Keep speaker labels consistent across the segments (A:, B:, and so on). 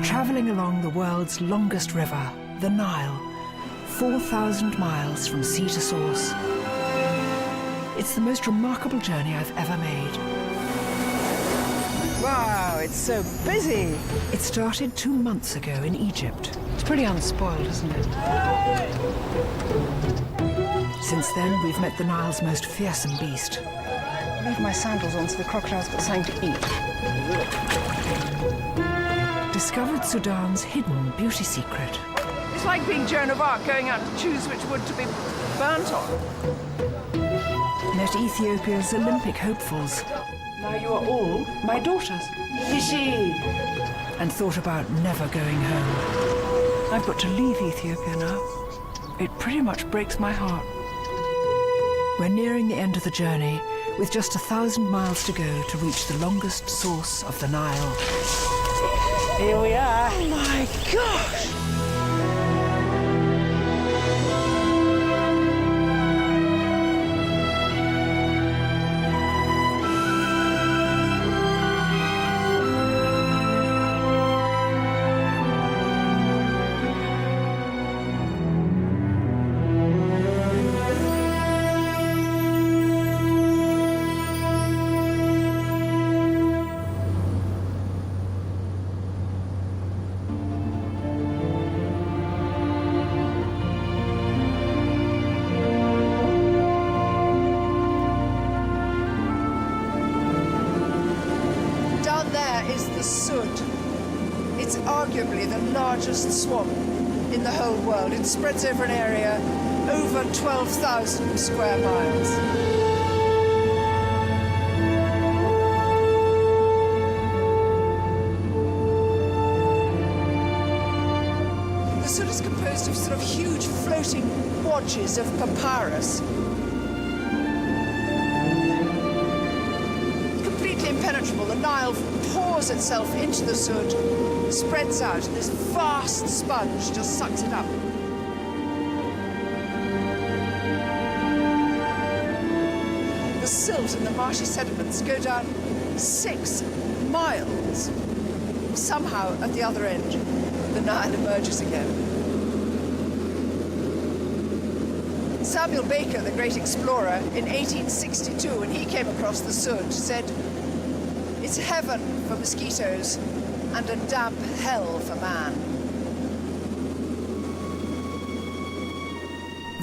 A: travelling along the world's longest river, the Nile, 4,000 miles from sea to source. It's the most remarkable journey I've ever made.
B: Wow, it's so busy.
A: It started 2 months ago in Egypt. It's pretty unspoiled, isn't it? Since then, we've met the Nile's most fearsome beast.
B: Leave my sandals on so the crocodile's got something to eat.
A: Discovered Sudan's hidden beauty secret.
B: It's like being Joan of Arc going out to choose which wood to be burnt on.
A: Met Ethiopia's Olympic hopefuls.
B: Now you are all my daughters. Hishi!
A: And thought about never going home.
B: I've got to leave Ethiopia now.
A: It pretty much breaks my heart. We're nearing the end of the journey, with just 1,000 miles to go to reach the longest source of the Nile.
B: Here we are.
A: Oh my gosh!
B: It's arguably the largest swamp in the whole world. It spreads over an area over 12,000 square miles. The Sud is composed of sort of huge floating wodges of papyrus. Completely impenetrable, the Nile pours itself into the Sud, spreads out, and this vast sponge just sucks it up. The silt and the marshy sediments go down 6 miles. Somehow, at the other end, the Nile emerges again. Samuel Baker, the great explorer, in 1862, when he came across the Sud, said, "It's heaven for mosquitoes and a damp hell for man."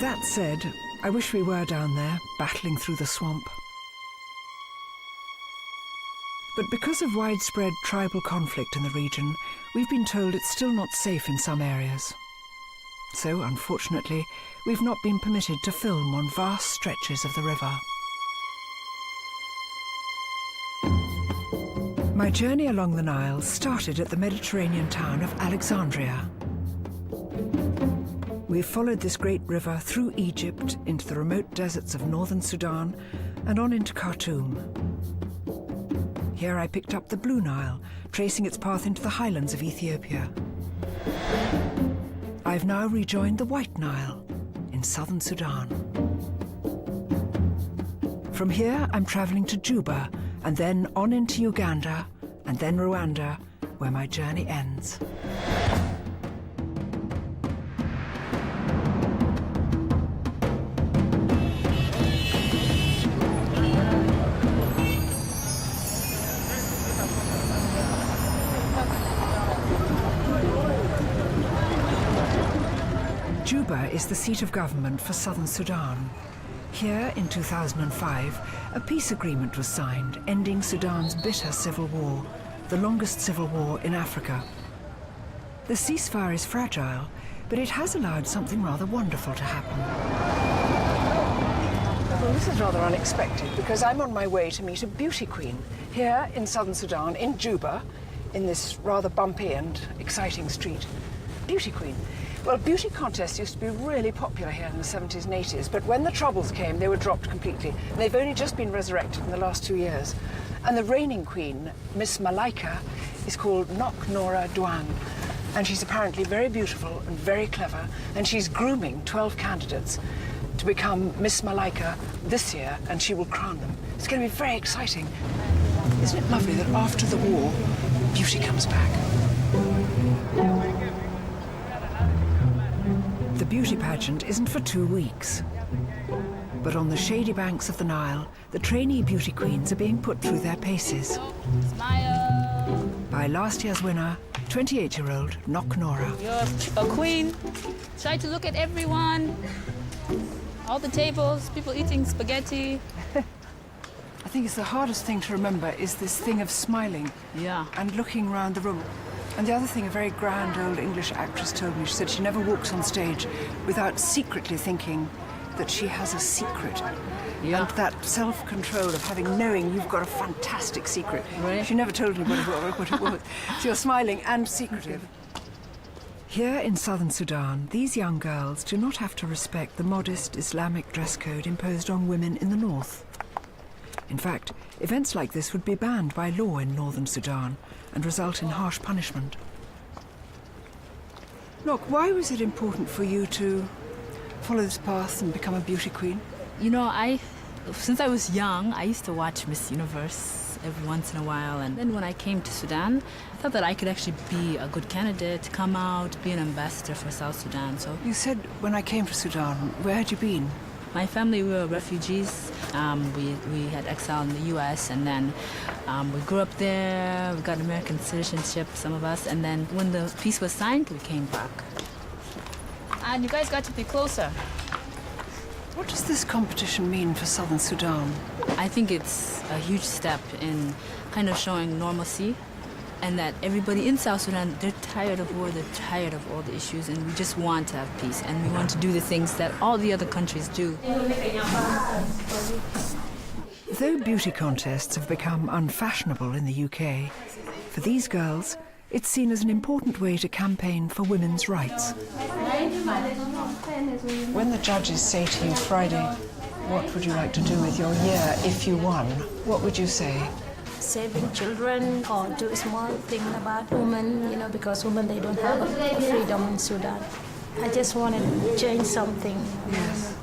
A: That said, I wish we were down there, battling through the swamp. But because of widespread tribal conflict in the region, we've been told it's still not safe in some areas. So, unfortunately, we've not been permitted to film on vast stretches of the river. My journey along the Nile started at the Mediterranean town of Alexandria. We've followed this great river through Egypt into the remote deserts of northern Sudan and on into Khartoum. Here I picked up the Blue Nile, tracing its path into the highlands of Ethiopia. I've now rejoined the White Nile in southern Sudan. From here, I'm traveling to Juba, and then on into Uganda, and then Rwanda, where my journey ends. Juba is the seat of government for southern Sudan. Here, in 2005, a peace agreement was signed, ending Sudan's bitter civil war, the longest civil war in Africa. The ceasefire is fragile, but it has allowed something rather wonderful to happen.
B: Well, this is rather unexpected, because I'm on my way to meet a beauty queen here in southern Sudan, in Juba, in this rather bumpy and exciting street. Beauty queen. Well, beauty contests used to be really popular here in the 70s and 80s, but when the Troubles came, they were dropped completely. And they've only just been resurrected in the last 2 years. And the reigning queen, Miss Malaika, is called Nok Nora Dwan. And she's apparently very beautiful and very clever, and she's grooming 12 candidates to become Miss Malaika this year, and she will crown them. It's going to be very exciting. Isn't it lovely that after the war, beauty comes back?
A: The beauty pageant isn't for 2 weeks. But on the shady banks of the Nile, the trainee beauty queens are being put through their paces.
C: Smile.
A: By last year's winner, 28-year-old Nok Nora.
C: You're a queen. Try to look at everyone. All the tables, people eating spaghetti.
B: I think it's the hardest thing to remember is this thing of smiling
C: Yeah.
B: and looking around the room. And the other thing, a very grand old English actress told me, she said she never walks on stage without secretly thinking that she has a secret.
C: Yeah.
B: And that self-control of knowing you've got a fantastic secret.
C: Right.
B: She never told anybody what it was. So you're smiling and secretive.
A: Here in southern Sudan, these young girls do not have to respect the modest Islamic dress code imposed on women in the north. In fact, events like this would be banned by law in northern Sudan and result in harsh punishment.
B: Look, why was it important for you to follow this path and become a beauty queen?
C: You know, since I was young, I used to watch Miss Universe every once in a while. And then when I came to Sudan, I thought that I could actually be a good candidate, come out, be an ambassador for South Sudan. So
B: You said when I came to Sudan, where had you been?
C: my family, we were refugees. We had exiled in the U.S. and then we grew up there. We got American citizenship, some of us. And then when the peace was signed, we came back. And you guys got to be closer.
B: What does this competition mean for southern Sudan?
C: I think it's a huge step in kind of showing normalcy and that everybody in South Sudan, they're tired of war, they're tired of all the issues, and we just want to have peace, and we want to do the things that all the other countries do.
A: Though beauty contests have become unfashionable in the UK, for these girls, it's seen as an important way to campaign for women's rights.
B: When the judges say to you Friday, what would you like to do with your year if you won? What would you say?
D: Saving children or do small thing about women, because women, they don't have a freedom in Sudan. I just want to change something.
B: Yes.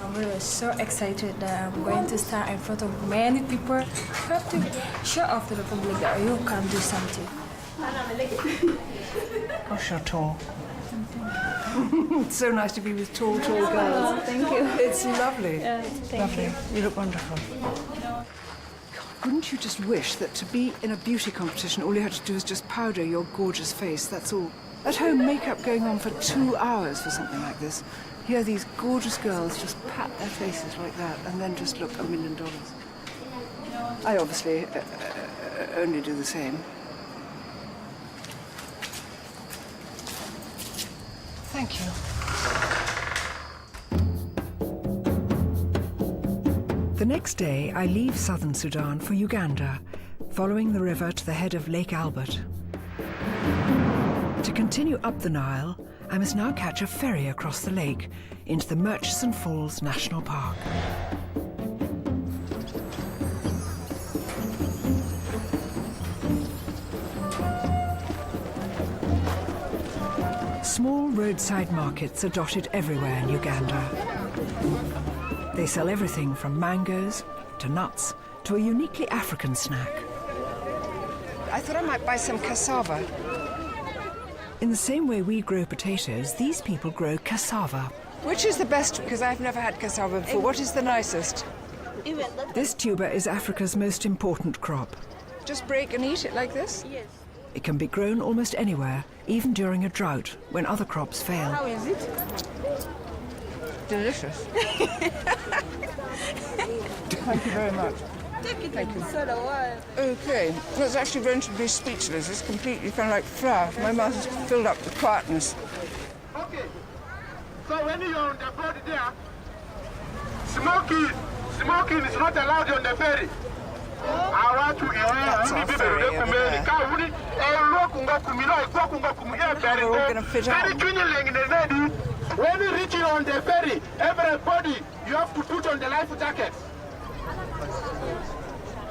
E: I'm really so excited that I'm going to stand in front of many people. I have to show off to the public that you can do something.
B: Gosh, you're tall. It's so nice to be with tall girls.
D: Thank you.
B: It's lovely.
D: Thank you.
B: You look wonderful. God, wouldn't you just wish that to be in a beauty competition, all you had to do is just powder your gorgeous face, that's all. At home, makeup going on for 2 hours for something like this. Here, these gorgeous girls just pat their faces like that and then just look $1 million. I obviously only do the same. Thank you.
A: The next day, I leave southern Sudan for Uganda, following the river to the head of Lake Albert. To continue up the Nile, I must now catch a ferry across the lake into the Murchison Falls National Park. Small roadside markets are dotted everywhere in Uganda. They sell everything from mangoes to nuts to a uniquely African snack.
B: I thought I might buy some cassava.
A: In the same way we grow potatoes, these people grow cassava.
B: Which is the best? Because I've never had cassava before. What is the nicest?
A: This tuber is Africa's most important crop.
B: Just break and eat it like this?
A: It can be grown almost anywhere, even during a drought, when other crops fail.
B: How is it? Delicious. Thank you very much. Thank you. Okay, that's actually going to be speechless. It's completely kind of like flour. My mouth is filled up with quietness.
F: Okay, so when you're on the boat there, smoking is not allowed on the ferry. I want to
B: That's our ferry over there. We're all going to fit on.
F: When you reach on the ferry, everybody, you have to put on the life jacket.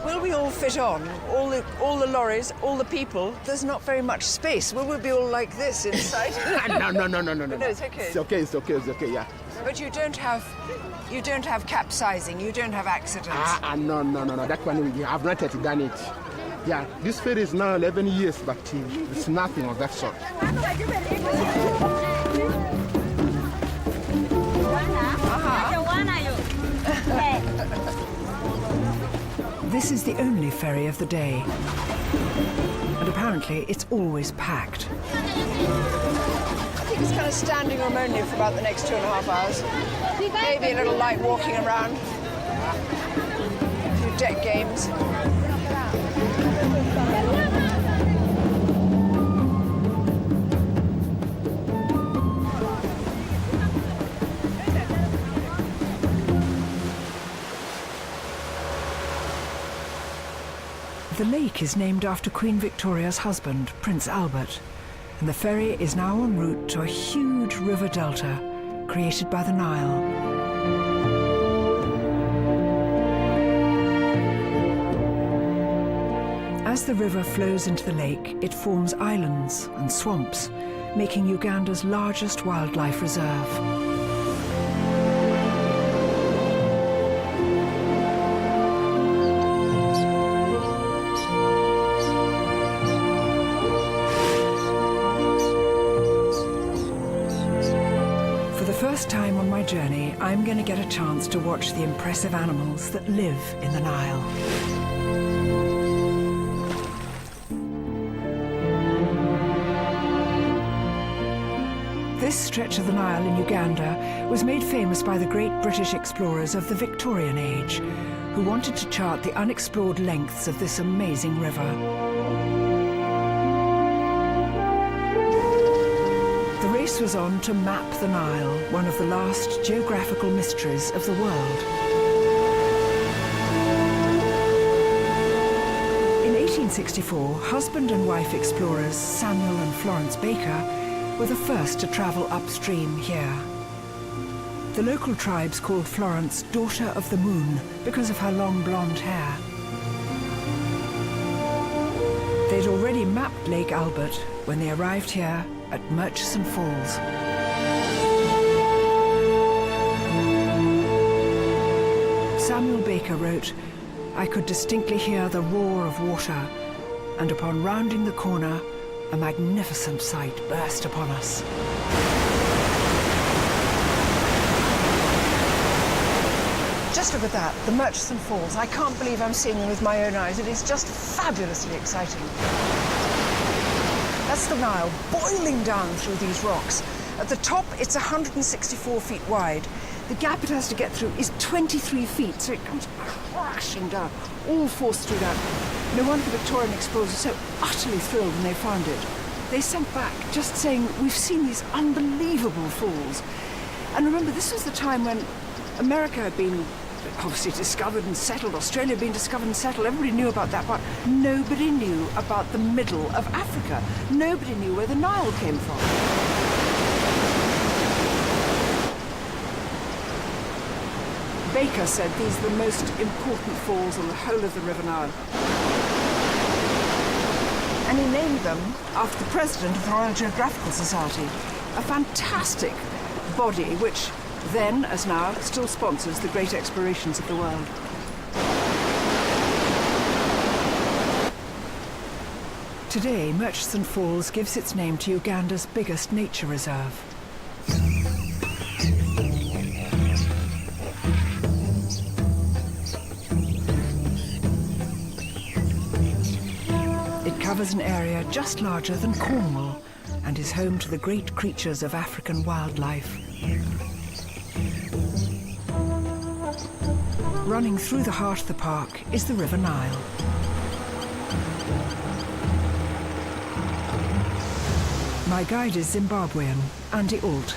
B: Will we all fit on? All the lorries, all the people? There's not very much space. Will we be all like this inside?
F: No.
B: No, it's okay.
F: It's okay, yeah.
B: But you don't have capsizing. You don't have accidents.
F: No. That one, we have not yet done it. Yeah, this ferry is now 11 years, but it's nothing of that sort.
A: This is the only ferry of the day, and apparently it's always packed.
B: I think it's kind of standing room only for about the next 2.5 hours. Maybe a little light walking around. A few deck games.
A: The lake is named after Queen Victoria's husband, Prince Albert, and the ferry is now en route to a huge river delta created by the Nile. As the river flows into the lake, it forms islands and swamps, making Uganda's largest wildlife reserve. First time on my journey, I'm going to get a chance to watch the impressive animals that live in the Nile. This stretch of the Nile in Uganda was made famous by the great British explorers of the Victorian age, who wanted to chart the unexplored lengths of this amazing river. The race was on to map the Nile, one of the last geographical mysteries of the world. In 1864, husband and wife explorers Samuel and Florence Baker were the first to travel upstream here. The local tribes called Florence Daughter of the Moon because of her long blonde hair. They'd already mapped Lake Albert when they arrived here at Murchison Falls. Samuel Baker wrote, "I could distinctly hear the roar of water, and upon rounding the corner, a magnificent sight burst upon us."
B: Just look at that, the Murchison Falls. I can't believe I'm seeing them with my own eyes. It is just fabulously exciting. That's the Nile boiling down through these rocks. At the top, it's 164 feet wide. The gap it has to get through is 23 feet, so it comes crashing down, all forced through that. No wonder the Victorian explorers were so utterly thrilled when they found it. They sent back just saying, "We've seen these unbelievable falls." And remember, this was the time when America had been obviously discovered and settled, Australia had been discovered and settled, everybody knew about that, but nobody knew about the middle of Africa. Nobody knew where the Nile came from. Baker said these are the most important falls on the whole of the River Nile. And he named them after the president of the Royal Geographical Society, a fantastic body which then, as now, still sponsors the great explorations of the world. Today, Murchison Falls gives its name to Uganda's biggest nature reserve. It covers an area just larger than Cornwall and is home to the great creatures of African wildlife. Running through the heart of the park is the River Nile. My guide is Zimbabwean, Andy Alt.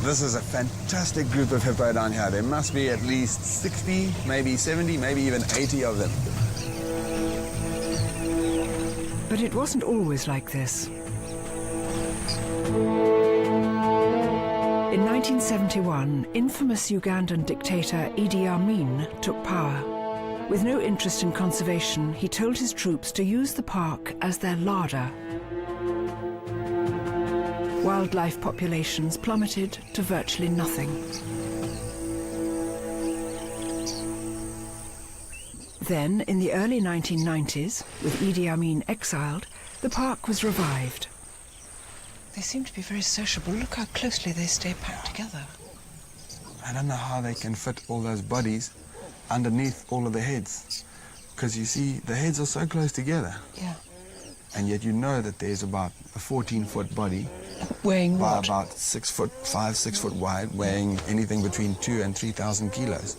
G: This is a fantastic group of hippo down here. There must be at least 60, maybe 70, maybe even 80 of them.
A: But it wasn't always like this. In 1971, infamous Ugandan dictator Idi Amin took power. With no interest in conservation, he told his troops to use the park as their larder. Wildlife populations plummeted to virtually nothing. Then, in the early 1990s, with Idi Amin exiled, the park was revived.
B: They seem to be very sociable. Look how closely they stay packed together.
G: I don't know how they can fit all those bodies underneath all of the heads. Because you see, the heads are so close together.
B: Yeah.
G: And yet you know that there's about a 14-foot body.
B: Weighing
G: by
B: what?
G: about 6 foot, 6 foot wide, weighing anything between 2,000 and 3,000 kilos.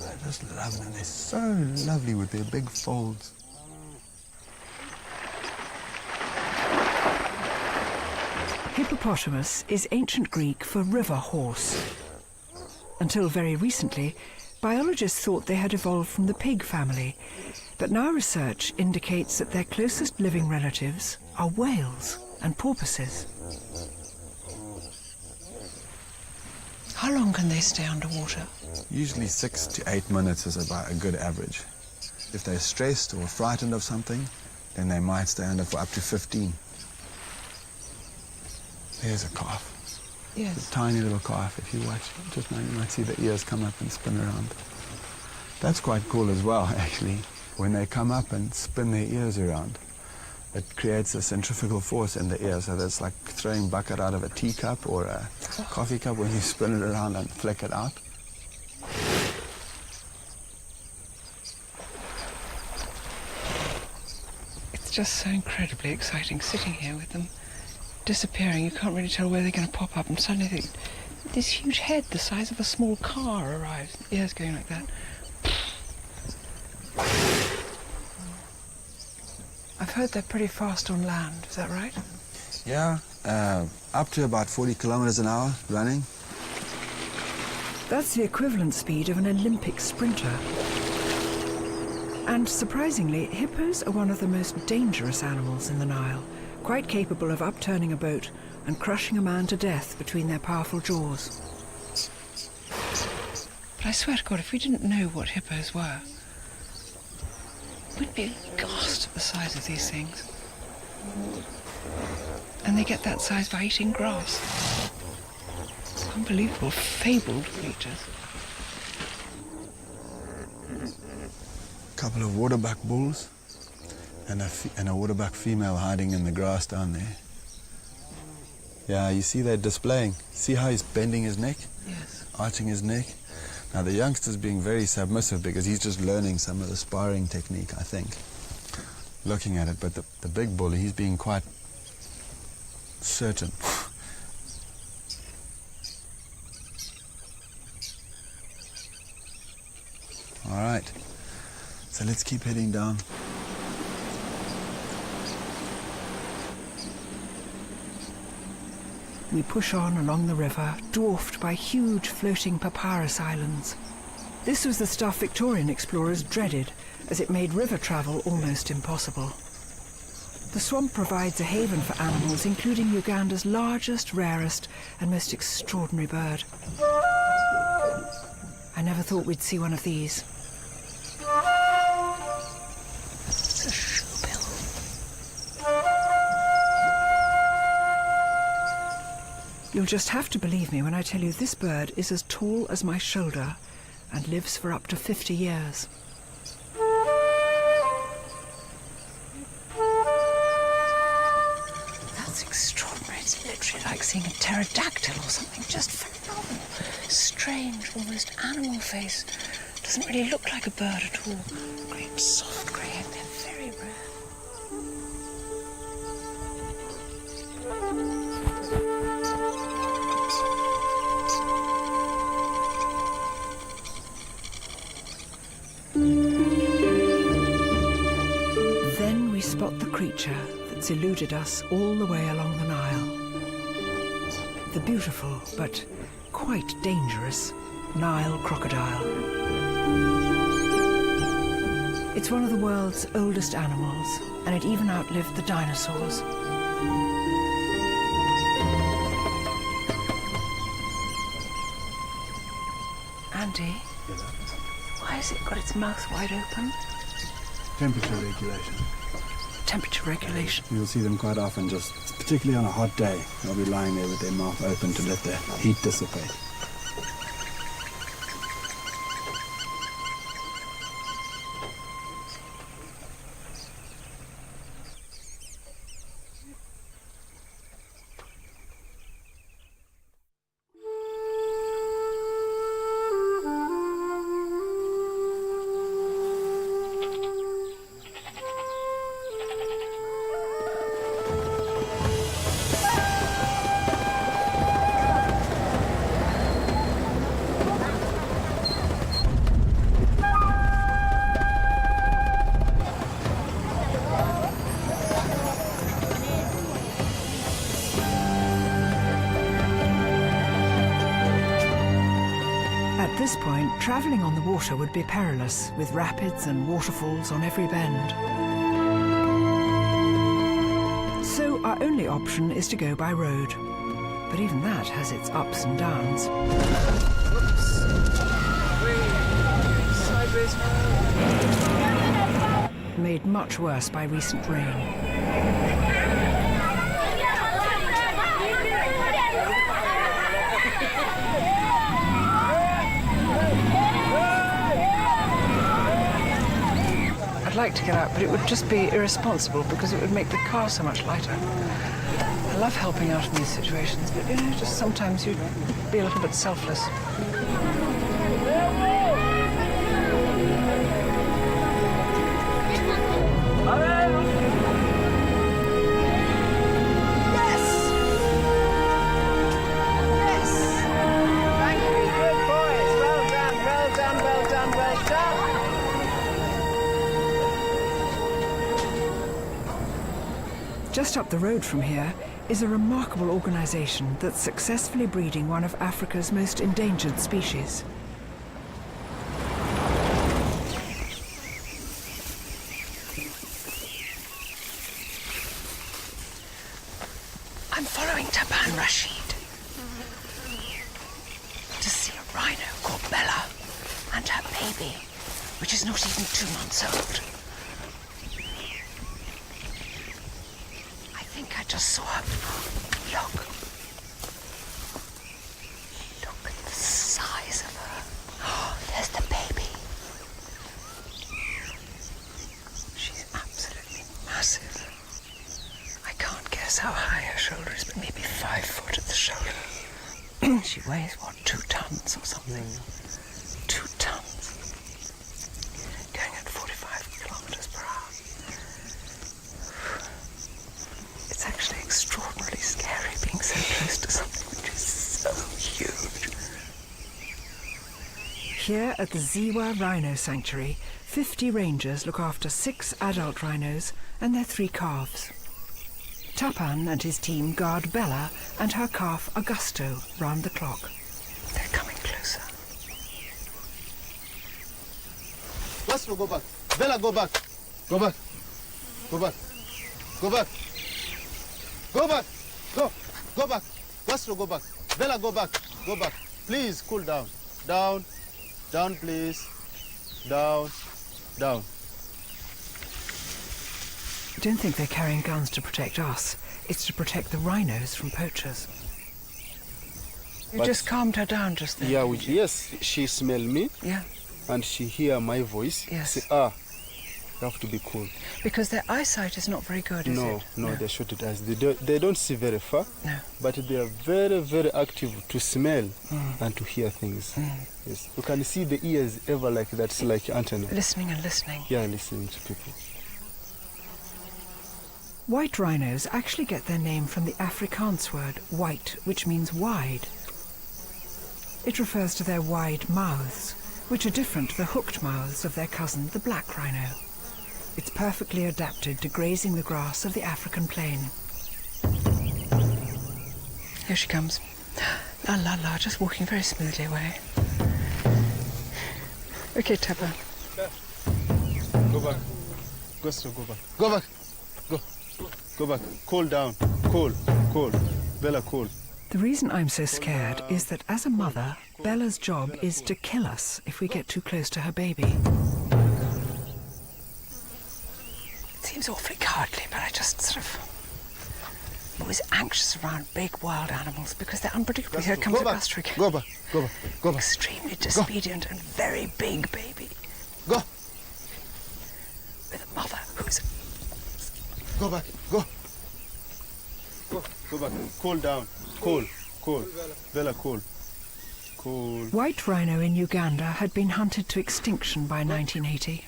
G: I just love them. They're so lovely with their big folds.
A: Hippopotamus is ancient Greek for river horse. Until very recently, biologists thought they had evolved from the pig family, but now research indicates that their closest living relatives are whales and porpoises.
B: How long can they stay underwater?
G: Usually 6 to 8 minutes is about a good average. If they're stressed or frightened of something, then they might stay under for up to 15. There's a calf.
B: Yes.
G: A tiny little calf. If you watch, just now you might see the ears come up and spin around. That's quite cool as well, actually. When they come up and spin their ears around, it creates a centrifugal force in the ear, so that's like throwing bucket out of a teacup or a coffee cup when you spin it around and flick it out.
B: It's just so incredibly exciting sitting here with them disappearing. You can't really tell where they're going to pop up, and suddenly this huge head the size of a small car arrives. Ears going like that. I've heard they're pretty fast on land, is that right?
G: Yeah, up to about 40 kilometers an hour running.
A: That's the equivalent speed of an Olympic sprinter. And surprisingly, hippos are one of the most dangerous animals in the Nile, quite capable of upturning a boat and crushing a man to death between their powerful jaws.
B: But I swear to God, if we didn't know what hippos were, we'd be aghast at the size of these things. And they get that size by eating grass. Unbelievable, fabled creatures.
G: A couple of waterbuck bulls and a waterbuck female hiding in the grass down there. Yeah, you see that displaying. See how he's bending his neck?
B: Yes.
G: Arching his neck. Now the youngster's being very submissive because he's just learning some of the sparring technique, I think. Looking at it, but the big bully, he's being quite certain. All right, so let's keep heading down.
A: We push on along the river, dwarfed by huge floating papyrus islands. This was the stuff Victorian explorers dreaded, as it made river travel almost impossible. The swamp provides a haven for animals, including Uganda's largest, rarest, and most extraordinary bird. I never thought we'd see one of these.
B: It's a shoebill.
A: You'll just have to believe me when I tell you this bird is as tall as my shoulder and lives for up to 50 years.
B: That's extraordinary. It's literally like seeing a pterodactyl or something. Just phenomenal. Strange, almost animal face. Doesn't really look like a bird at all. Great soft grey egg. They're very rare.
A: Then we spot the creature that's eluded us all the way along the Nile. The beautiful, but quite dangerous, Nile crocodile. It's one of the world's oldest animals, and it even outlived the dinosaurs.
B: Andy, why has it got its mouth wide open?
G: Temperature regulation.
A: temperature regulation.
H: You'll see them quite often, just particularly on a hot day. They'll be lying there with their mouth open to let the heat dissipate.
A: At this point, travelling on the water would be perilous, with rapids and waterfalls on every bend. So our only option is to go by road. But even that has its ups and downs. Made much worse by recent rain.
B: I'd like to get out, but it would just be irresponsible because it would make the car so much lighter. I love helping out in these situations, but you know, just sometimes you'd be a little bit selfless.
A: Just up the road from here is a remarkable organisation that's successfully breeding one of Africa's most endangered species.
B: I'm following Taban Rashid to see a rhino called Bella and her baby, which is not even 2 months old. I just saw her. Look. Look at the size of her. Oh, there's the baby. She's absolutely massive. I can't guess how high her shoulder is, but maybe 5 foot at the shoulder. She weighs, what, 2 tons or something? 2 tons. Going at 45 kilometers per hour. It's actually extraordinarily scary being so close to something which is so huge.
A: Here at the Ziwa Rhino Sanctuary, 50 rangers look after 6 adult rhinos and their 3 calves. Tapan and his team guard Bella and her calf Augusto round the clock.
B: They're coming closer.
F: Let's go back. Bella, go back. Go back. Go back. Go back. Go back. Go back. Castro, go back. Bella, go back. Go back. Please, cool down. Down. Down, please. Down. Down.
A: Don't think they're carrying guns to protect us. It's to protect the rhinos from poachers.
B: You just calmed her down just then.
F: Yeah, yes, she smell me.
B: Yeah.
F: And she hear my voice.
B: Yes.
F: Say, you have to be cool.
B: Because their eyesight is not very good, is it?
F: No, they shoot it as they don't see very far.
B: No.
F: But they are very, very active to smell and to hear things. Yes. You can see the ears ever like that's like antenna.
B: Listening and listening.
F: Yeah, listening to people.
A: White rhinos actually get their name from the Afrikaans word white, which means wide. It refers to their wide mouths, which are different to the hooked mouths of their cousin, the black rhino. It's perfectly adapted to grazing the grass of the African plain.
B: Here she comes. La la la, just walking very smoothly away. Okay, Tapa.
F: Go back. Go back. Go back. Go back. Cool down. Cool. Bella, cool.
A: The reason I'm so scared is that as a mother, Bella's job is to kill us if we get too close to her baby.
B: See, seems awfully cowardly, but I just sort of... I'm always anxious around big wild animals because they're unpredictable. Here comes a buster again.
F: Go back. Go back. Go back.
B: Extremely disobedient and very big baby.
F: Go.
B: With a mother who's...
F: Go back. Go. Go. Go back. Cool down. Cool. Cool. Bella, cool. Cool.
A: White rhino in Uganda had been hunted to extinction by 1980.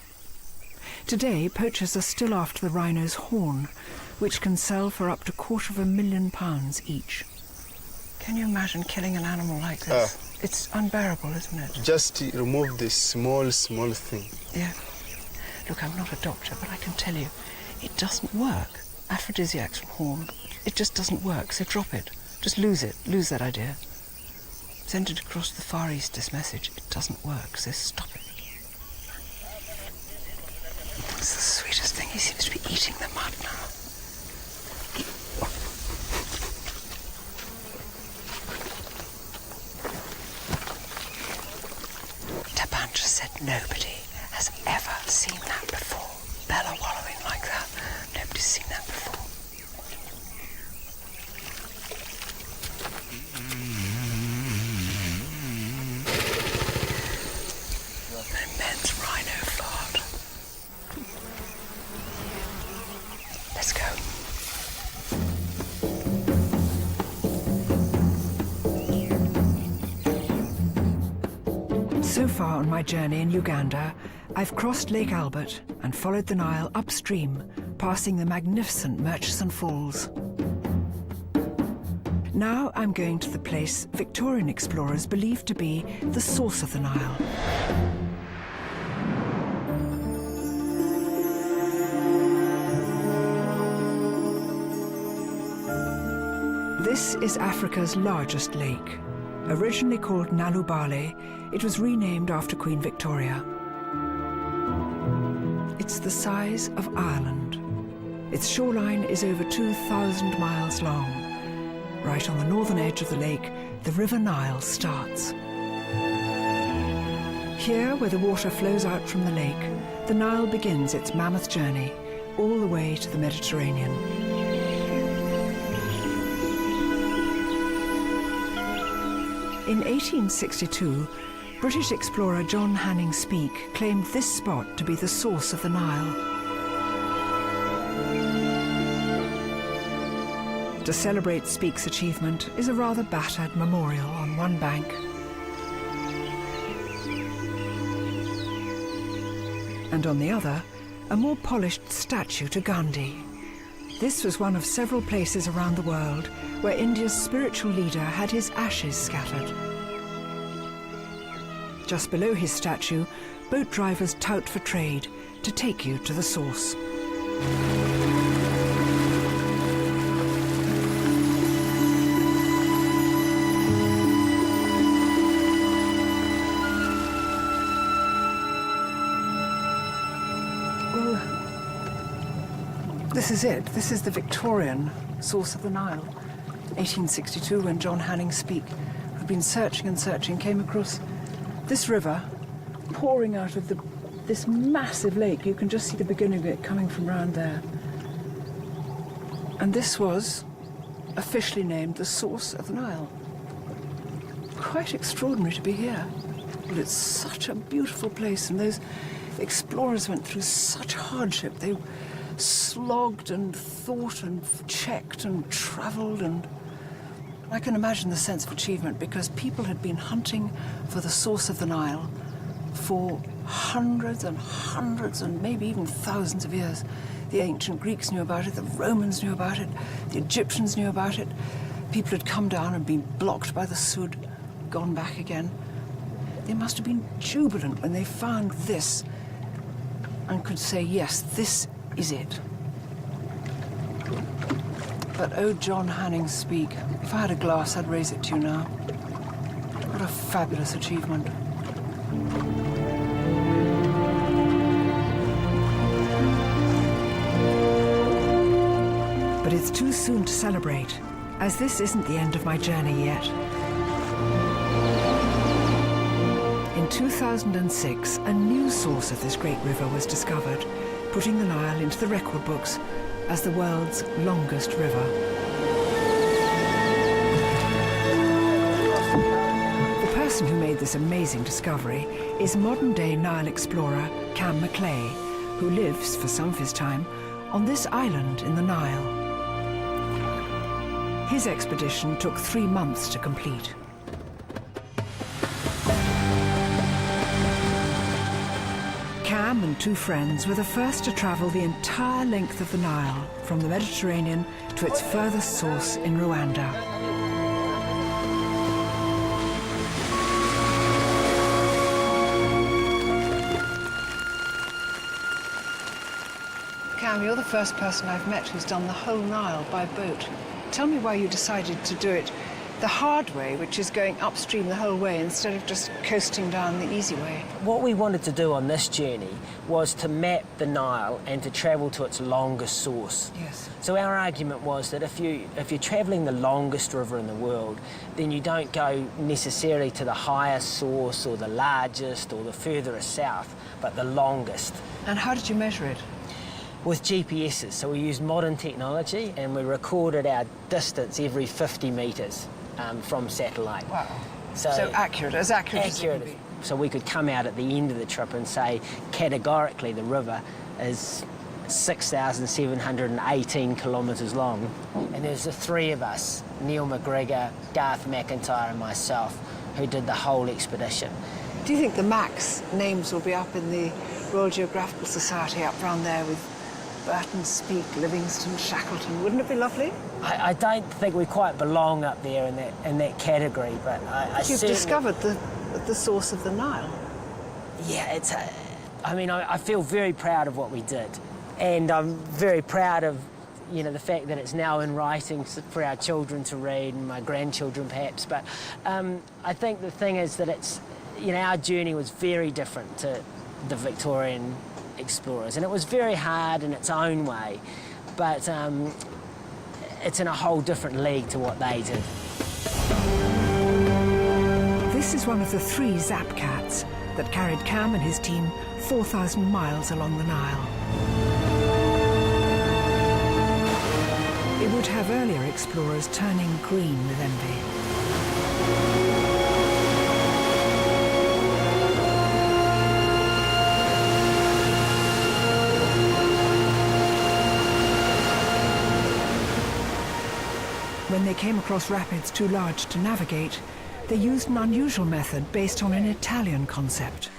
A: Today, poachers are still after the rhino's horn, which can sell for up to £250,000 each.
B: Can you imagine killing an animal like this? It's unbearable, isn't it?
F: Just remove this small thing.
B: Yeah. Look, I'm not a doctor, but I can tell you, it doesn't work. Aphrodisiacs from horn, it just doesn't work, so drop it. Just lose it. Lose that idea. Send it across the Far East, this message. It doesn't work, so stop it. It's the sweetest thing. He seems to be eating the mud now. Tabanja said nobody has ever seen that before. Bella wallowing like that. Nobody's seen that before. An immense rhino fart. Let's go.
A: So far on my journey in Uganda, I've crossed Lake Albert and followed the Nile upstream, passing the magnificent Murchison Falls. Now I'm going to the place Victorian explorers believed to be the source of the Nile. This is Africa's largest lake. Originally called Nalubale, it was renamed after Queen Victoria. It's the size of Ireland. Its shoreline is over 2,000 miles long. Right on the northern edge of the lake, the River Nile starts. Here, where the water flows out from the lake, the Nile begins its mammoth journey, all the way to the Mediterranean. In 1862, British explorer John Hanning Speke claimed this spot to be the source of the Nile. To celebrate Speke's achievement is a rather battered memorial on one bank. And on the other, a more polished statue to Gandhi. This was one of several places around the world where India's spiritual leader had his ashes scattered. Just below his statue, boat drivers tout for trade to take you to the source.
B: Well, this is it. This is the Victorian source of the Nile. 1862, when John Hanning Speke, who'd been searching and searching, came across this river pouring out of this massive lake. You can just see the beginning of it coming from round there. And this was officially named the source of the Nile. Quite extraordinary to be here. Well, it's such a beautiful place, and those explorers went through such hardship. They slogged and thought and checked and travelled, and I can imagine the sense of achievement, because people had been hunting for the source of the Nile for hundreds and hundreds and maybe even thousands of years. The ancient Greeks knew about it, the Romans knew about it, the Egyptians knew about it. People had come down and been blocked by the Sud, gone back again. They must have been jubilant when they found this and could say, yes, this is it. But oh, John Hanning Speke, if I had a glass, I'd raise it to you now. What a fabulous achievement.
A: But it's too soon to celebrate, as this isn't the end of my journey yet. In 2006, a new source of this great river was discovered, putting the Nile into the record books as the world's longest river. The person who made this amazing discovery is modern-day Nile explorer Cam Maclay, who lives, for some of his time, on this island in the Nile. His expedition took 3 months to complete. Cam and 2 friends were the first to travel the entire length of the Nile, from the Mediterranean to its furthest source in Rwanda.
B: Cam, you're the first person I've met who's done the whole Nile by boat. Tell me why you decided to do it the hard way, which is going upstream the whole way instead of just coasting down the easy way.
I: What we wanted to do on this journey was to map the Nile and to travel to its longest source.
B: Yes.
I: So our argument was that if you're travelling the longest river in the world, then you don't go necessarily to the highest source or the largest or the furthest south, but the longest.
B: And how did you measure it?
I: With GPSs. So we used modern technology and we recorded our distance every 50 metres from satellite.
B: Wow. So accurate, as accurate as it can be.
I: So we could come out at the end of the trip and say categorically the river is 6,718 kilometres long. And there's the 3 of us, Neil McGregor, Garth McIntyre and myself, who did the whole expedition.
B: Do you think the Mac's names will be up in the Royal Geographical Society up round there with Burton, Speke, Livingstone, Shackleton? Wouldn't it be lovely?
I: I don't think we quite belong up there in that category, but
B: You've discovered the source of the Nile.
I: Yeah, I feel very proud of what we did, and I'm very proud of the fact that it's now in writing for our children to read and my grandchildren perhaps. But I think the thing is that it's our journey was very different to the Victorian explorers, and it was very hard in its own way, but it's in a whole different league to what they did.
A: This is one of the 3 Zap cats that carried Cam and his team 4,000 miles along the Nile. It would have earlier explorers turning green with envy. When they came across rapids too large to navigate, they used an unusual method based on an Italian concept.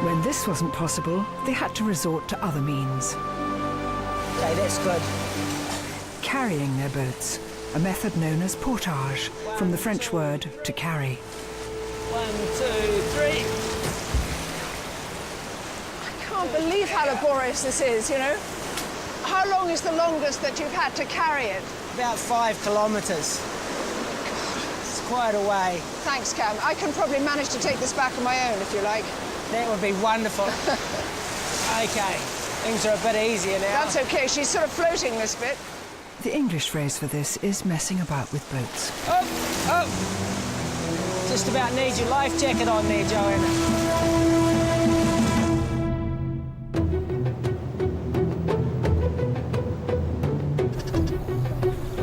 A: When this wasn't possible, they had to resort to other means.
I: Okay, that's good.
A: Carrying their boats, a method known as portage, from the French word to carry.
I: 1, 2, 3.
B: I can't believe how laborious this is, How long is the longest that you've had to carry it?
I: About 5 kilometres. It's quite a way.
B: Thanks, Cam. I can probably manage to take this back on my own, if you like.
I: That would be wonderful. Okay, things are a bit easier now.
B: That's okay. She's sort of floating this bit.
A: The English phrase for this is messing about with boats.
I: Oh! Just about need your life jacket on there, Joanna.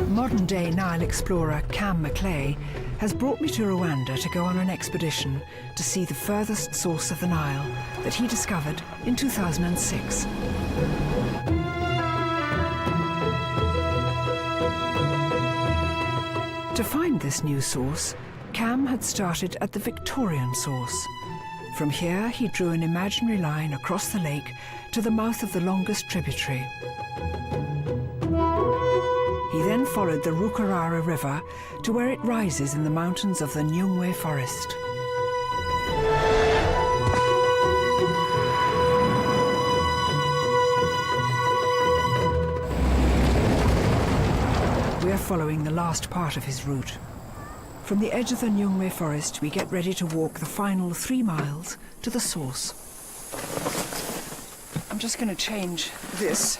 A: Modern-day Nile explorer Cam Maclay has brought me to Rwanda to go on an expedition to see the furthest source of the Nile that he discovered in 2006. To find this new source, Cam had started at the Victorian source. From here, he drew an imaginary line across the lake to the mouth of the longest tributary. He then followed the Rukarara River to where it rises in the mountains of the Nyungwe forest. We are following the last part of his route. From the edge of the Nyungwe forest, we get ready to walk the final 3 miles to the source.
B: I'm just going to change this,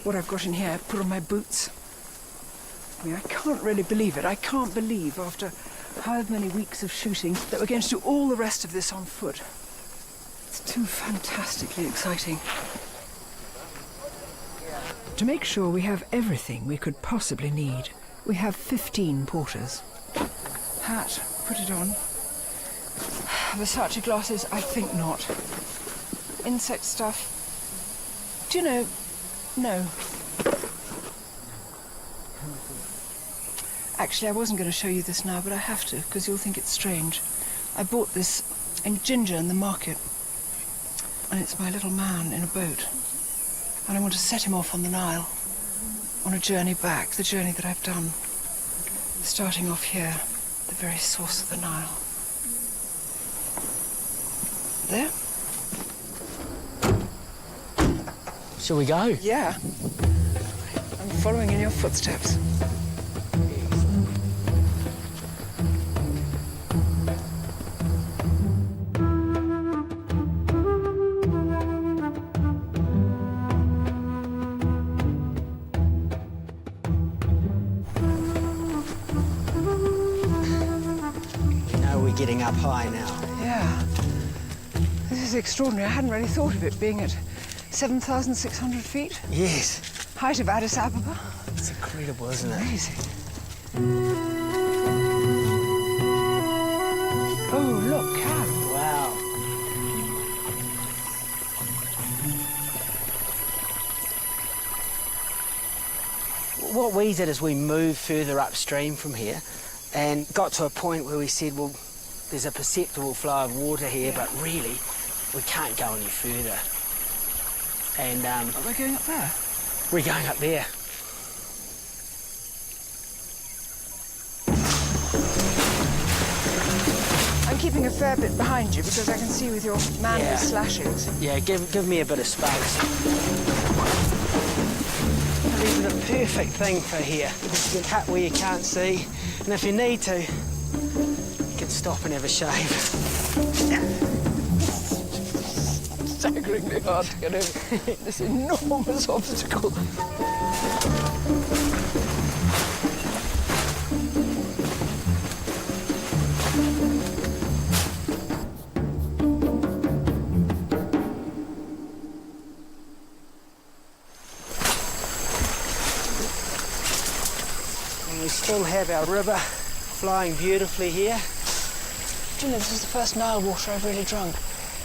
B: what I've got in here, put on my boots. I mean, I can't really believe it. I can't believe after however many weeks of shooting that we're going to do all the rest of this on foot. It's too fantastically exciting.
A: To make sure we have everything we could possibly need, we have 15 porters.
B: Hat, put it on. Versace glasses, I think not. Insect stuff. Do you know? No. Actually, I wasn't going to show you this now, but I have to, because you'll think it's strange. I bought this in ginger in the market, and it's my little man in a boat. And I want to set him off on the Nile, on a journey back, the journey that I've done, starting off here, the very source of the Nile. There?
I: Shall we go?
B: Yeah. I'm following in your footsteps.
I: We're getting up high now.
B: Yeah. This is extraordinary. I hadn't really thought of it being at 7,600 feet.
I: Yes.
B: Height of Addis Ababa.
I: It's incredible, isn't it?
B: Amazing. Oh, look, Cam.
I: Wow. What we did is we moved further upstream from here and got to a point where we said, well, there's a perceptible flow of water here, but really, we can't go any further. And
B: We're going up there.
I: we're going up there.
B: I'm keeping a fair bit behind you because I can see with your manly
I: Yeah.
B: slashings.
I: Yeah, give me a bit of space. These are the perfect thing for here. You can cut where you can't see, and if you need to, you can stop and have a shave.
B: Staggeringly hard to get over this enormous obstacle.
I: And we still have our river flowing beautifully here.
B: Do you know, this is the first Nile water I've really drunk.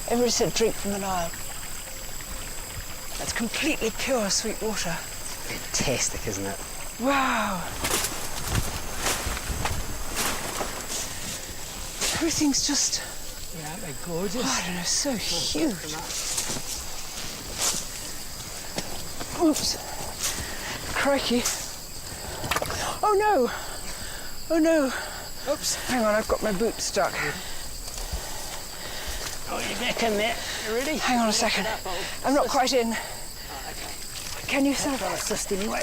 B: Everybody said drink from the Nile. That's completely pure sweet water.
I: Fantastic, isn't it?
B: Wow. Everything's just,
I: Yeah, aren't they gorgeous?
B: I don't know, so huge. Oops. Crikey. Oh no. Oh no. Oops. Hang on, I've got my boot stuck.
I: Oh, you're back in there. You ready?
B: Hang on a second. I'm not quite in. Can you sort of
I: assist anyway?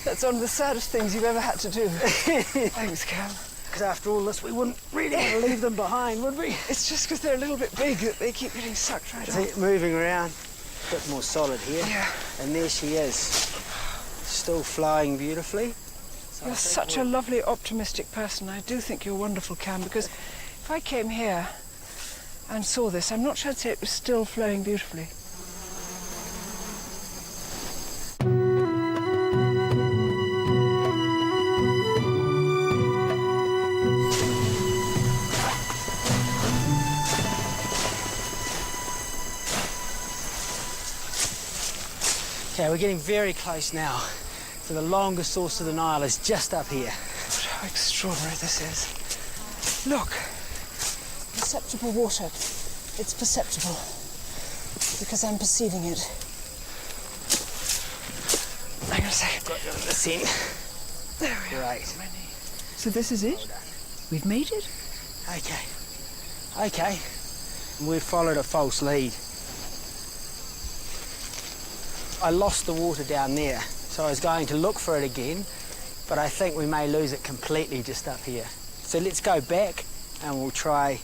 B: That's one of the saddest things you've ever had to do. Thanks, Cam.
I: Because after all this, we wouldn't really want to leave them behind, would we?
B: It's just because they're a little bit big that they keep getting sucked right
I: See,
B: off.
I: moving around, a bit more solid here.
B: Yeah.
I: And there she is, still flying beautifully. So
B: You're such a lovely, optimistic person. I do think you're wonderful, Cam, because if I came here and saw this, I'm not sure I'd say it was still flowing beautifully.
I: Okay, we're getting very close now. So the longest source of the Nile is just up here.
B: But how extraordinary this is. Look, perceptible water. It's perceptible because I'm perceiving it. Hang on a second.
I: Got you on this end.
B: There we are.
I: Great.
A: So this is it? We've made it?
I: Okay. Okay. We've followed a false lead. I lost the water down there, so I was going to look for it again, but I think we may lose it completely just up here. So let's go back and we'll try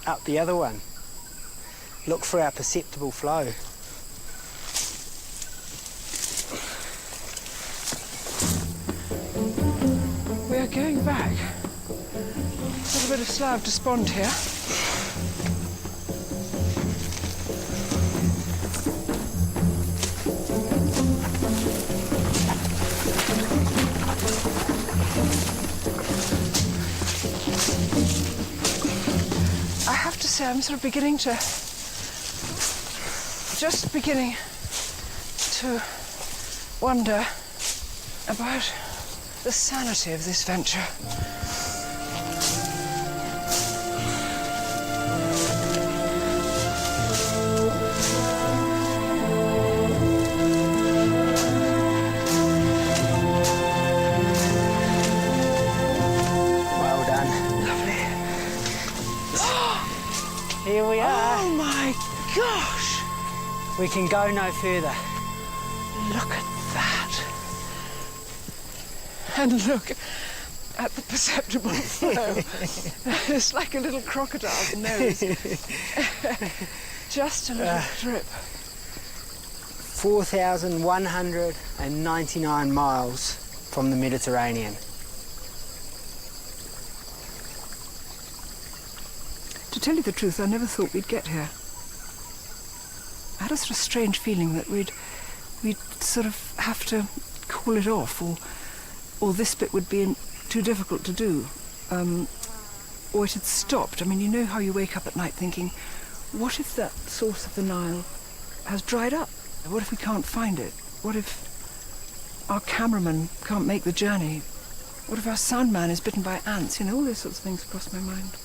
I: up the other one. Look for our perceptible flow.
B: We are going back. A little bit of Slav despond here. I have to say, I'm sort of just beginning to wonder about the sanity of this venture.
I: Well done.
B: Lovely.
I: Here we are.
B: Oh my gosh!
I: We can go no further.
B: Look at that. And look at the perceptible flow. It's like a little crocodile's nose. Just a little drip.
I: 4,199 miles from the Mediterranean.
B: To tell you the truth, I never thought we'd get here. I had a sort of strange feeling that we'd sort of have to call it off, or this bit would be too difficult to do, or it had stopped. I mean, you know how you wake up at night thinking, what if that source of the Nile has dried up? What if we can't find it? What if our cameraman can't make the journey? What if our sound man is bitten by ants? You know, all those sorts of things crossed my mind.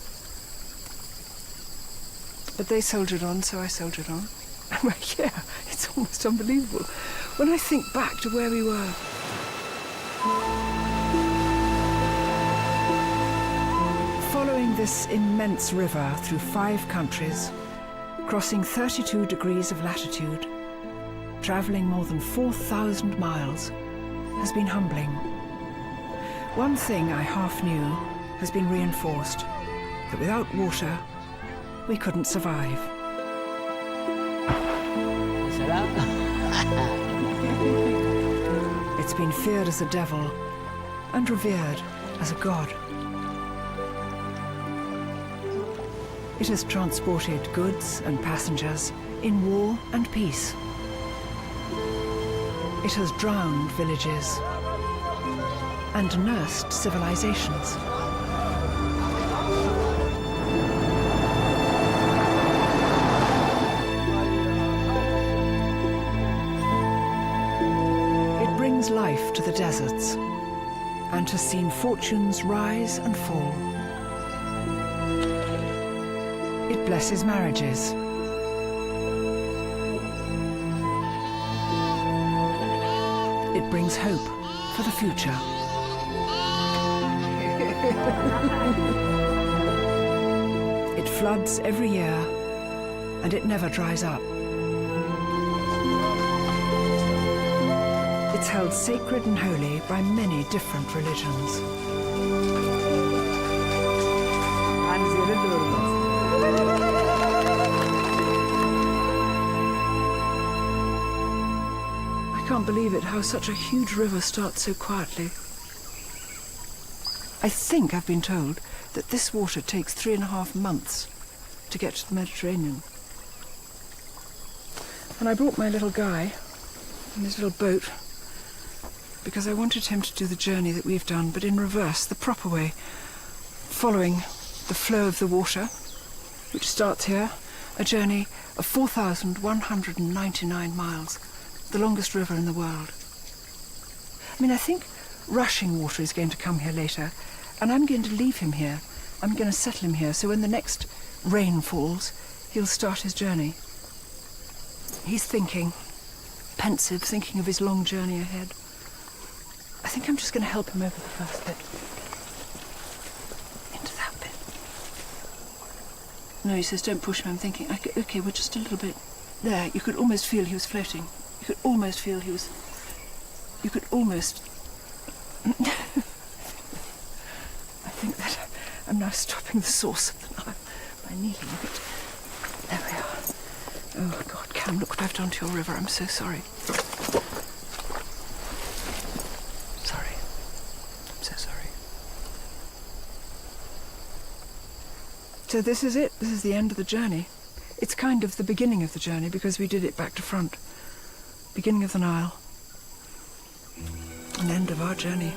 B: But they soldiered on, so I soldiered on. Well, yeah, it's almost unbelievable when I think back to where we were. Following this immense river through 5 countries, crossing 32 degrees of latitude, travelling more than 4,000 miles, has been humbling. One thing I half knew has been reinforced, that without water, we couldn't survive.
I: Shut up.
B: It's been feared as a devil and revered as a god. It has transported goods and passengers in war and peace. It has drowned villages and nursed civilizations. Life to the deserts and has seen fortunes rise and fall. It blesses marriages. It brings hope for the future. It floods every year and it never dries up. It's held sacred and holy by many different religions. I can't believe it, how such a huge river starts so quietly. I think I've been told that this water takes 3.5 months to get to the Mediterranean. And I brought my little guy in his little boat because I wanted him to do the journey that we've done, but in reverse, the proper way, following the flow of the water, which starts here, a journey of 4,199 miles, the longest river in the world. I mean, I think rushing water is going to come here later, and I'm going to leave him here. I'm going to settle him here, so when the next rain falls, he'll start his journey. He's thinking, pensive, thinking of his long journey ahead. I think I'm just going to help him over the first bit. Into that bit. No, he says, don't push him. I'm thinking, okay, we're just a little bit there. You could almost feel he was floating. You could almost feel he was... You could almost... I think that I'm now stopping the source of the Nile by kneeling a bit. There we are. Oh, God, Cam, look what I've done to your river. I'm so sorry. Sorry. I'm so sorry. So this is it. This is the end of the journey. It's kind of the beginning of the journey because we did it back to front. Beginning of the Nile. An end of our journey.